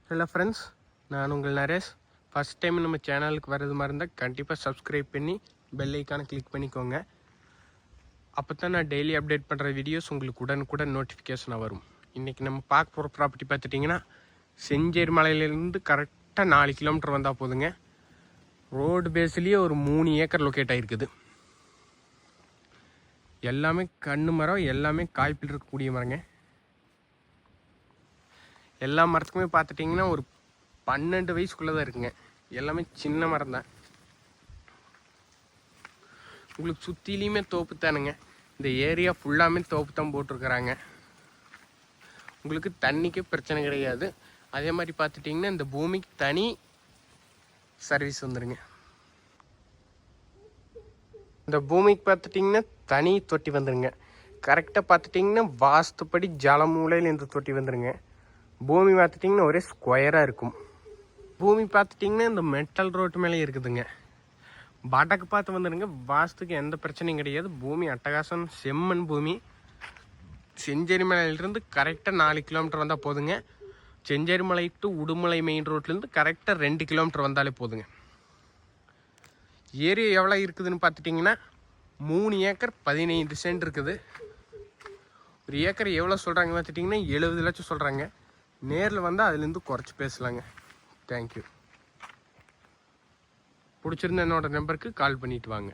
Hello friends, நான் உங்கள் Naresh. First time நம்ம சேனலுக்கு வர்றது மாதிரி இருந்தால் கண்டிப்பாக சப்ஸ்கிரைப் பண்ணி பெல் ஐக்கானை கிளிக் பண்ணிக்கோங்க. அப்போ தான் நான் டெய்லி அப்டேட் பண்ணுற வீடியோஸ் உங்களுக்கு உடனுக்குடன் நோட்டிஃபிகேஷனாக வரும். இன்றைக்கி நம்ம பார்க்க போகிற ப்ராப்பர்ட்டி பார்த்துட்டிங்கன்னா, செஞ்சேரி மலையிலேருந்து கரெக்டாக 4 கிலோமீட்டர் வந்தால் போதுங்க. ரோடு பேஸ்லேயே ஒரு 3 ஏக்கர் லொக்கேட் ஆகிருக்குது. எல்லாமே கன்று மரம், எல்லாமே காய்ப்பில் இருக்கக்கூடிய மரங்க. எல்லா மரத்துக்குமே பார்த்துட்டிங்கன்னா ஒரு 12 வயசுக்குள்ளே தான் இருக்குங்க. எல்லாமே சின்ன மரம் தான். உங்களுக்கு சுற்றிலையுமே தோப்பு தானுங்க. இந்த ஏரியா ஃபுல்லாமே தோப்பு தான் போட்டிருக்கிறாங்க. உங்களுக்கு தண்ணிக்கு பிரச்சனை கிடையாது. அதே மாதிரி பார்த்துட்டிங்கன்னா இந்த பூமிக்கு தனி சர்வீஸ் வந்துடுங்க. இந்த பூமிக்கு பார்த்துட்டிங்கன்னா தனி தொட்டி வந்துடுங்க. கரெக்டாக பார்த்துட்டிங்கன்னா வாஸ்துப்படி ஜலமூலையில் இந்த தொட்டி வந்துடுங்க. பூமி பார்த்துட்டிங்கன்னா ஒரே ஸ்கொயராக இருக்கும். பூமி பார்த்துட்டிங்கன்னா இந்த மெட்டல் ரோட்டு மேலே இருக்குதுங்க. வடக்கு பார்த்து வந்துடுங்க. வாஸ்துக்கு எந்த பிரச்சனையும் கிடையாது. பூமி அட்டகாசம், செம்மண் பூமி. செஞ்சேரி மலையிலிருந்து கரெக்டாக 4 கிலோமீட்டர் வந்தால் போதுங்க. செஞ்சேரி மலை டு உடுமலை மெயின் ரோட்லேருந்து கரெக்டாக 2 கிலோமீட்டர் வந்தாலே போதுங்க. ஏரியா எவ்வளோ இருக்குதுன்னு பார்த்துட்டிங்கன்னா 3 ஏக்கர் 15 சென்ட் இருக்குது. ஒரு ஏக்கர் எவ்வளோ சொல்கிறாங்க பார்த்துட்டிங்கன்னா 70 லட்சம் சொல்கிறாங்க. நேரில் வந்தால் அதுலேருந்து குறைச்சி பேசலாங்க. தேங்க்யூ. பிடிச்சிருந்த என்னோடய நம்பருக்கு கால் பண்ணிவிட்டு வாங்க.